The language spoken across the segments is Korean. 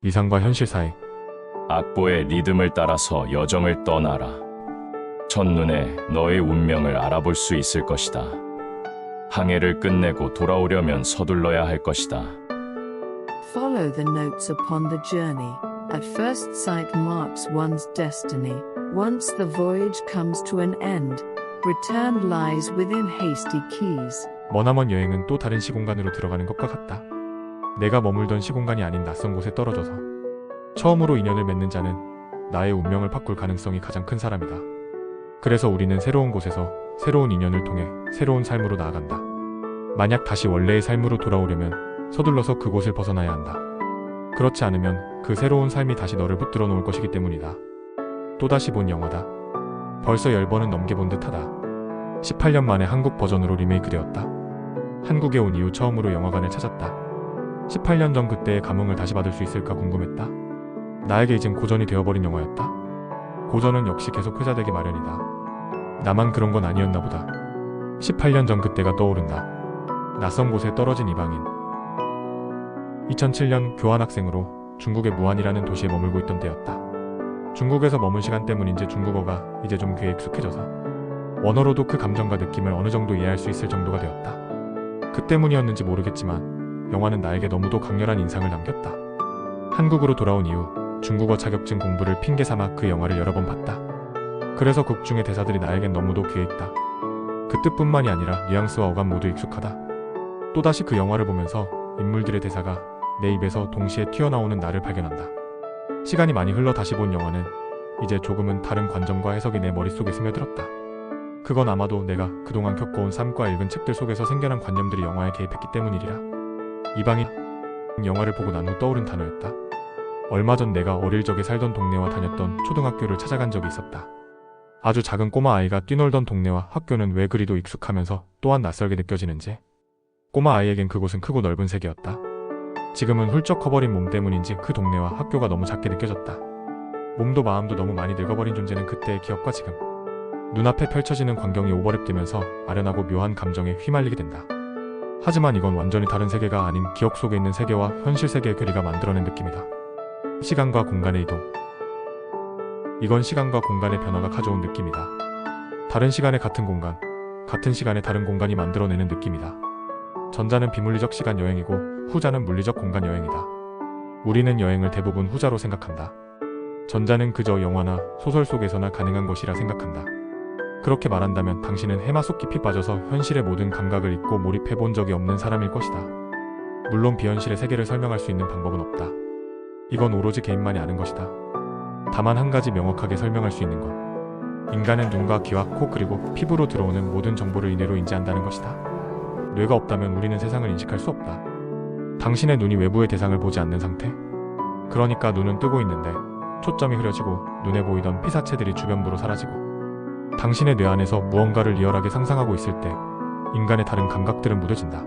이상과 현실 사이. 악보의 리듬을 따라서 여정을 떠나라. 첫눈에 너의 운명을 알아볼 수 있을 것이다. 항해를 끝내고 돌아오려면 서둘러야 할 것이다. Follow the notes upon the journey. At first sight marks one's destiny. Once the voyage comes to an end, return lies within hasty keys. 머나먼 여행은 또 다른 시공간으로 들어가는 것과 같다. 내가 머물던 시공간이 아닌 낯선 곳에 떨어져서 처음으로 인연을 맺는 자는 나의 운명을 바꿀 가능성이 가장 큰 사람이다. 그래서 우리는 새로운 곳에서 새로운 인연을 통해 새로운 삶으로 나아간다. 만약 다시 원래의 삶으로 돌아오려면 서둘러서 그곳을 벗어나야 한다. 그렇지 않으면 그 새로운 삶이 다시 너를 붙들어 놓을 것이기 때문이다. 또다시 본 영화다. 벌써 10번은 넘게 본 듯하다. 18년 만에 한국 버전으로 리메이크 되었다. 한국에 온 이후 처음으로 영화관을 찾았다. 18년 전 그때의 감흥을 다시 받을 수 있을까 궁금했다. 나에게 이젠 고전이 되어버린 영화였다. 고전은 역시 계속 회자되기 마련이다. 나만 그런 건 아니었나 보다. 18년 전 그때가 떠오른다. 낯선 곳에 떨어진 이방인. 2007년 교환학생으로 중국의 무안이라는 도시에 머물고 있던 때였다. 중국에서 머문 시간 때문인지 중국어가 이제 좀 귀에 익숙해져서 원어로도 그 감정과 느낌을 어느 정도 이해할 수 있을 정도가 되었다. 그 때문이었는지 모르겠지만 영화는 나에게 너무도 강렬한 인상을 남겼다. 한국으로 돌아온 이후 중국어 자격증 공부를 핑계 삼아 그 영화를 여러 번 봤다. 그래서 극 중의 대사들이 나에겐 너무도 귀에 있다. 그 뜻뿐만이 아니라 뉘앙스와 어감 모두 익숙하다. 또다시 그 영화를 보면서 인물들의 대사가 내 입에서 동시에 튀어나오는 나를 발견한다. 시간이 많이 흘러 다시 본 영화는 이제 조금은 다른 관점과 해석이 내 머릿속에 스며들었다. 그건 아마도 내가 그동안 겪어온 삶과 읽은 책들 속에서 생겨난 관념들이 영화에 개입했기 때문이리라. 이방인 영화를 보고 난 후 떠오른 단어였다. 얼마 전 내가 어릴 적에 살던 동네와 다녔던 초등학교를 찾아간 적이 있었다. 아주 작은 꼬마 아이가 뛰놀던 동네와 학교는 왜 그리도 익숙하면서 또한 낯설게 느껴지는지. 꼬마 아이에겐 그곳은 크고 넓은 세계였다. 지금은 훌쩍 커버린 몸 때문인지 그 동네와 학교가 너무 작게 느껴졌다. 몸도 마음도 너무 많이 늙어버린 존재는 그때의 기억과 지금 눈앞에 펼쳐지는 광경이 오버랩되면서 아련하고 묘한 감정에 휘말리게 된다. 하지만 이건 완전히 다른 세계가 아닌 기억 속에 있는 세계와 현실 세계의 괴리가 만들어낸 느낌이다. 시간과 공간의 이동. 이건 시간과 공간의 변화가 가져온 느낌이다. 다른 시간에 같은 공간, 같은 시간에 다른 공간이 만들어내는 느낌이다. 전자는 비물리적 시간 여행이고 후자는 물리적 공간 여행이다. 우리는 여행을 대부분 후자로 생각한다. 전자는 그저 영화나 소설 속에서나 가능한 것이라 생각한다. 그렇게 말한다면 당신은 해마 속 깊이 빠져서 현실의 모든 감각을 잊고 몰입해본 적이 없는 사람일 것이다. 물론 비현실의 세계를 설명할 수 있는 방법은 없다. 이건 오로지 개인만이 아는 것이다. 다만 한 가지 명확하게 설명할 수 있는 건 인간은 눈과 귀와 코 그리고 피부로 들어오는 모든 정보를 이내로 인지한다는 것이다. 뇌가 없다면 우리는 세상을 인식할 수 없다. 당신의 눈이 외부의 대상을 보지 않는 상태? 그러니까 눈은 뜨고 있는데 초점이 흐려지고 눈에 보이던 피사체들이 주변부로 사라지고 당신의 뇌 안에서 무언가를 리얼하게 상상하고 있을 때 인간의 다른 감각들은 무뎌진다.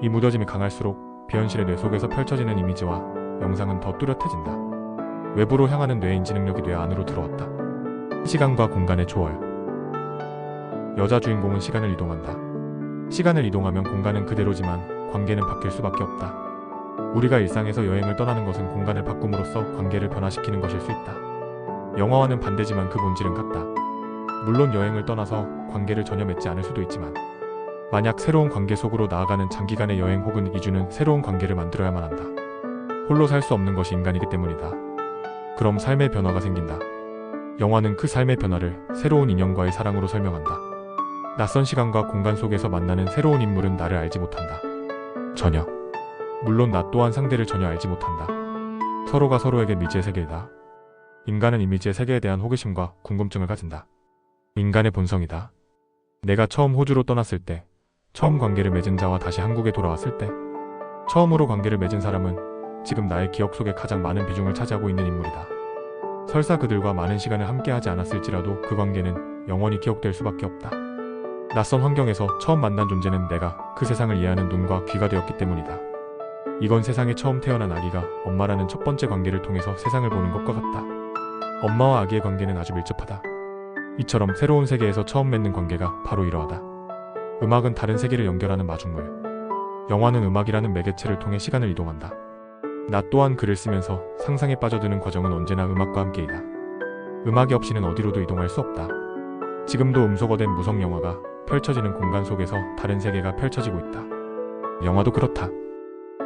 이 무뎌짐이 강할수록 비현실의 뇌 속에서 펼쳐지는 이미지와 영상은 더 뚜렷해진다. 외부로 향하는 뇌 인지 능력이 뇌 안으로 들어왔다. 시간과 공간의 조월. 여자 주인공은 시간을 이동한다. 시간을 이동하면 공간은 그대로지만 관계는 바뀔 수밖에 없다. 우리가 일상에서 여행을 떠나는 것은 공간을 바꿈으로써 관계를 변화시키는 것일 수 있다. 영화와는 반대지만 그 본질은 같다. 물론 여행을 떠나서 관계를 전혀 맺지 않을 수도 있지만 만약 새로운 관계 속으로 나아가는 장기간의 여행 혹은 이주는 새로운 관계를 만들어야만 한다. 홀로 살 수 없는 것이 인간이기 때문이다. 그럼 삶의 변화가 생긴다. 영화는 그 삶의 변화를 새로운 인연과의 사랑으로 설명한다. 낯선 시간과 공간 속에서 만나는 새로운 인물은 나를 알지 못한다. 전혀. 물론 나 또한 상대를 전혀 알지 못한다. 서로가 서로에게 미지의 세계이다. 인간은 이미지의 세계에 대한 호기심과 궁금증을 가진다. 인간의 본성이다. 내가 처음 호주로 떠났을 때, 처음 관계를 맺은 자와 다시 한국에 돌아왔을 때, 처음으로 관계를 맺은 사람은 지금 나의 기억 속에 가장 많은 비중을 차지하고 있는 인물이다. 설사 그들과 많은 시간을 함께하지 않았을지라도 그 관계는 영원히 기억될 수밖에 없다. 낯선 환경에서 처음 만난 존재는 내가 그 세상을 이해하는 눈과 귀가 되었기 때문이다. 이건 세상에 처음 태어난 아기가 엄마라는 첫 번째 관계를 통해서 세상을 보는 것과 같다. 엄마와 아기의 관계는 아주 밀접하다. 이처럼 새로운 세계에서 처음 맺는 관계가 바로 이러하다. 음악은 다른 세계를 연결하는 마중물. 영화는 음악이라는 매개체를 통해 시간을 이동한다. 나 또한 글을 쓰면서 상상에 빠져드는 과정은 언제나 음악과 함께이다. 음악이 없이는 어디로도 이동할 수 없다. 지금도 음소거된 무성 영화가 펼쳐지는 공간 속에서 다른 세계가 펼쳐지고 있다. 영화도 그렇다.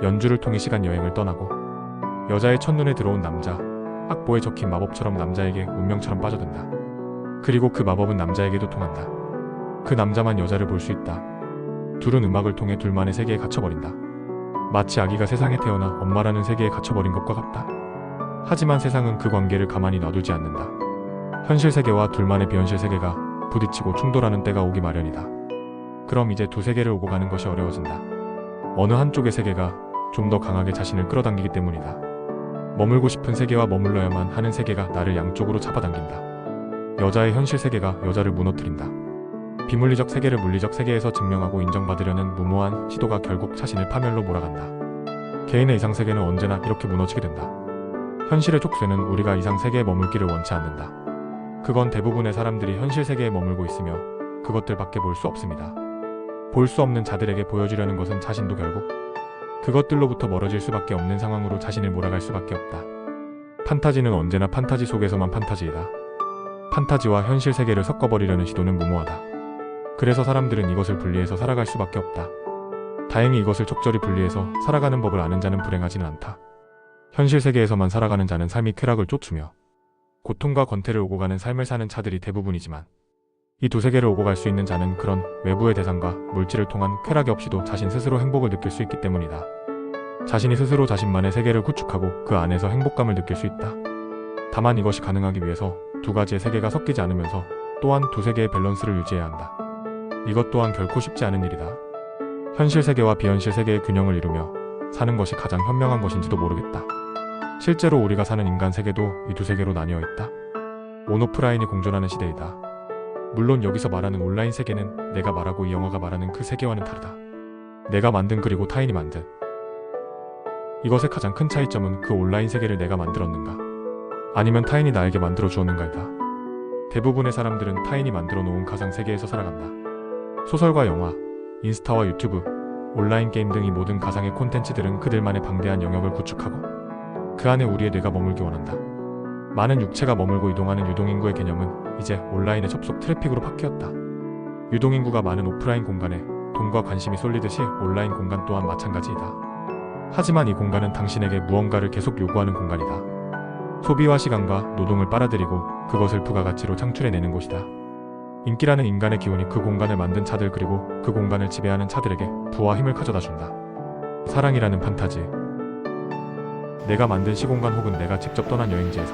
연주를 통해 시간 여행을 떠나고 여자의 첫눈에 들어온 남자, 악보에 적힌 마법처럼 남자에게 운명처럼 빠져든다. 그리고 그 마법은 남자에게도 통한다. 그 남자만 여자를 볼 수 있다. 둘은 음악을 통해 둘만의 세계에 갇혀버린다. 마치 아기가 세상에 태어나 엄마라는 세계에 갇혀버린 것과 같다. 하지만 세상은 그 관계를 가만히 놔두지 않는다. 현실 세계와 둘만의 비현실 세계가 부딪히고 충돌하는 때가 오기 마련이다. 그럼 이제 두 세계를 오고 가는 것이 어려워진다. 어느 한쪽의 세계가 좀 더 강하게 자신을 끌어당기기 때문이다. 머물고 싶은 세계와 머물러야만 하는 세계가 나를 양쪽으로 잡아당긴다. 여자의 현실 세계가 여자를 무너뜨린다. 비물리적 세계를 물리적 세계에서 증명하고 인정받으려는 무모한 시도가 결국 자신을 파멸로 몰아간다. 개인의 이상 세계는 언제나 이렇게 무너지게 된다. 현실의 족쇄는 우리가 이상 세계에 머물기를 원치 않는다. 그건 대부분의 사람들이 현실 세계에 머물고 있으며 그것들밖에 볼 수 없습니다. 볼 수 없는 자들에게 보여주려는 것은 자신도 결국 그것들로부터 멀어질 수밖에 없는 상황으로 자신을 몰아갈 수밖에 없다. 판타지는 언제나 판타지 속에서만 판타지이다. 판타지와 현실 세계를 섞어버리려는 시도는 무모하다. 그래서 사람들은 이것을 분리해서 살아갈 수밖에 없다. 다행히 이것을 적절히 분리해서 살아가는 법을 아는 자는 불행하지는 않다. 현실 세계에서만 살아가는 자는 삶이 쾌락을 쫓으며 고통과 권태를 오고 가는 삶을 사는 자들이 대부분이지만 이 두 세계를 오고 갈 수 있는 자는 그런 외부의 대상과 물질을 통한 쾌락이 없이도 자신 스스로 행복을 느낄 수 있기 때문이다. 자신이 스스로 자신만의 세계를 구축하고 그 안에서 행복감을 느낄 수 있다. 다만 이것이 가능하기 위해서 두 가지의 세계가 섞이지 않으면서 또한 두 세계의 밸런스를 유지해야 한다. 이것 또한 결코 쉽지 않은 일이다. 현실 세계와 비현실 세계의 균형을 이루며 사는 것이 가장 현명한 것인지도 모르겠다. 실제로 우리가 사는 인간 세계도 이 두 세계로 나뉘어 있다. 온오프라인이 공존하는 시대이다. 물론 여기서 말하는 온라인 세계는 내가 말하고 이 영화가 말하는 그 세계와는 다르다. 내가 만든 그리고 타인이 만든. 이것의 가장 큰 차이점은 그 온라인 세계를 내가 만들었는가 아니면 타인이 나에게 만들어 주었는가이다. 대부분의 사람들은 타인이 만들어 놓은 가상 세계에서 살아간다. 소설과 영화, 인스타와 유튜브, 온라인 게임 등 이 모든 가상의 콘텐츠들은 그들만의 방대한 영역을 구축하고 그 안에 우리의 뇌가 머물기 원한다. 많은 육체가 머물고 이동하는 유동인구의 개념은 이제 온라인의 접속 트래픽으로 바뀌었다. 유동인구가 많은 오프라인 공간에 돈과 관심이 쏠리듯이 온라인 공간 또한 마찬가지이다. 하지만 이 공간은 당신에게 무언가를 계속 요구하는 공간이다. 소비와 시간과 노동을 빨아들이고 그것을 부가가치로 창출해내는 곳이다. 인기라는 인간의 기운이 그 공간을 만든 자들 그리고 그 공간을 지배하는 자들에게 부와 힘을 가져다준다. 사랑이라는 판타지. 내가 만든 시공간 혹은 내가 직접 떠난 여행지에서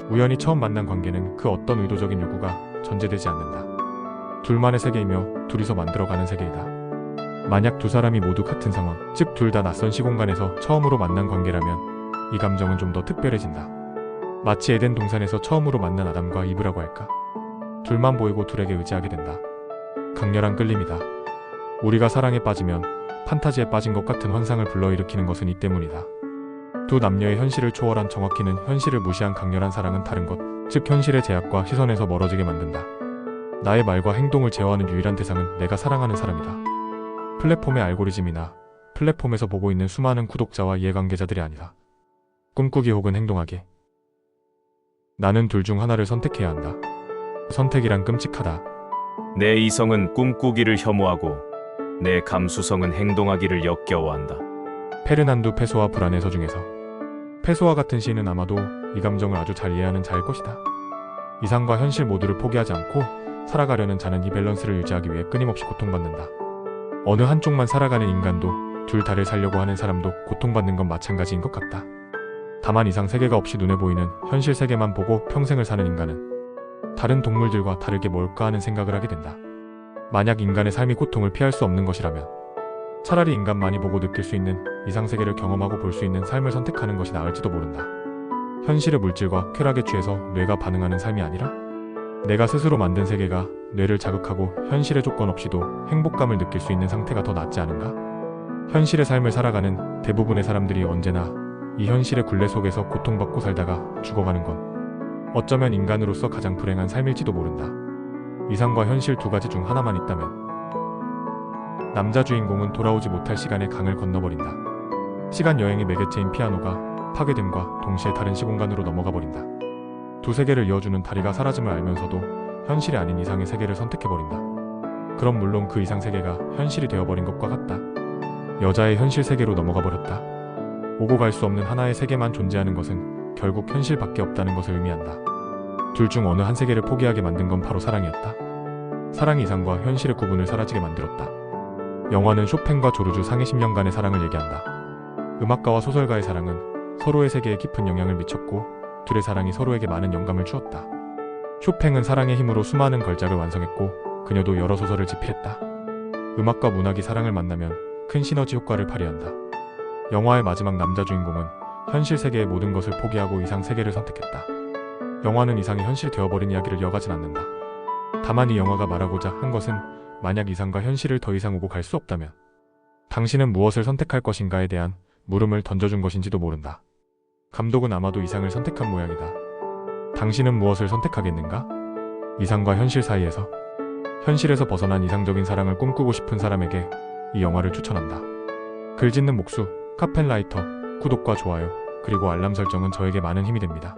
우연히 처음 만난 관계는 그 어떤 의도적인 요구가 전제되지 않는다. 둘만의 세계이며 둘이서 만들어가는 세계이다. 만약 두 사람이 모두 같은 상황, 즉 둘 다 낯선 시공간에서 처음으로 만난 관계라면 이 감정은 좀 더 특별해진다. 마치 에덴 동산에서 처음으로 만난 아담과 이브라고 할까? 둘만 보이고 둘에게 의지하게 된다. 강렬한 끌림이다. 우리가 사랑에 빠지면 판타지에 빠진 것 같은 환상을 불러일으키는 것은 이 때문이다. 두 남녀의 현실을 초월한 정확히는 현실을 무시한 강렬한 사랑은 다른 것, 즉 현실의 제약과 시선에서 멀어지게 만든다. 나의 말과 행동을 제어하는 유일한 대상은 내가 사랑하는 사람이다. 플랫폼의 알고리즘이나 플랫폼에서 보고 있는 수많은 구독자와 이해관계자들이 아니다. 꿈꾸기 혹은 행동하기. 나는 둘 중 하나를 선택해야 한다. 선택이란 끔찍하다. 내 이성은 꿈꾸기를 혐오하고 내 감수성은 행동하기를 역겨워한다. 페르난두 페소아 불안의 서중에서 페소아 같은 시인은 아마도 이 감정을 아주 잘 이해하는 자일 것이다. 이상과 현실 모두를 포기하지 않고 살아가려는 자는 이 밸런스를 유지하기 위해 끊임없이 고통받는다. 어느 한쪽만 살아가는 인간도 둘 다를 살려고 하는 사람도 고통받는 건 마찬가지인 것 같다. 다만 이상 세계가 없이 눈에 보이는 현실 세계만 보고 평생을 사는 인간은 다른 동물들과 다르게 뭘까 하는 생각을 하게 된다. 만약 인간의 삶이 고통을 피할 수 없는 것이라면 차라리 인간만이 보고 느낄 수 있는 이상세계를 경험하고 볼 수 있는 삶을 선택하는 것이 나을지도 모른다. 현실의 물질과 쾌락에 취해서 뇌가 반응하는 삶이 아니라 내가 스스로 만든 세계가 뇌를 자극하고 현실의 조건 없이도 행복감을 느낄 수 있는 상태가 더 낫지 않은가? 현실의 삶을 살아가는 대부분의 사람들이 언제나 이 현실의 굴레 속에서 고통받고 살다가 죽어가는 건 어쩌면 인간으로서 가장 불행한 삶일지도 모른다. 이상과 현실 두 가지 중 하나만 있다면 남자 주인공은 돌아오지 못할 시간의 강을 건너버린다. 시간 여행의 매개체인 피아노가 파괴됨과 동시에 다른 시공간으로 넘어가 버린다. 두 세계를 이어주는 다리가 사라짐을 알면서도 현실이 아닌 이상의 세계를 선택해버린다. 그럼 물론 그 이상 세계가 현실이 되어버린 것과 같다. 여자의 현실 세계로 넘어가 버렸다. 오고 갈 수 없는 하나의 세계만 존재하는 것은 결국 현실밖에 없다는 것을 의미한다. 둘 중 어느 한 세계를 포기하게 만든 건 바로 사랑이었다. 사랑이 이상과 현실의 구분을 사라지게 만들었다. 영화는 쇼팽과 조르주 상해 10년간의 사랑을 얘기한다. 음악가와 소설가의 사랑은 서로의 세계에 깊은 영향을 미쳤고 둘의 사랑이 서로에게 많은 영감을 주었다. 쇼팽은 사랑의 힘으로 수많은 걸작을 완성했고 그녀도 여러 소설을 집필했다. 음악과 문학이 사랑을 만나면 큰 시너지 효과를 발휘한다. 영화의 마지막 남자 주인공은 현실 세계의 모든 것을 포기하고 이상 세계를 선택했다. 영화는 이상이 현실이 되어버린 이야기를 이어가진 않는다. 다만 이 영화가 말하고자 한 것은 만약 이상과 현실을 더 이상 오고 갈 수 없다면 당신은 무엇을 선택할 것인가에 대한 물음을 던져준 것인지도 모른다. 감독은 아마도 이상을 선택한 모양이다. 당신은 무엇을 선택하겠는가? 이상과 현실 사이에서 현실에서 벗어난 이상적인 사랑을 꿈꾸고 싶은 사람에게 이 영화를 추천한다. 글 짓는 목수, 카펜라이터, 구독과 좋아요, 그리고 알람 설정은 저에게 많은 힘이 됩니다.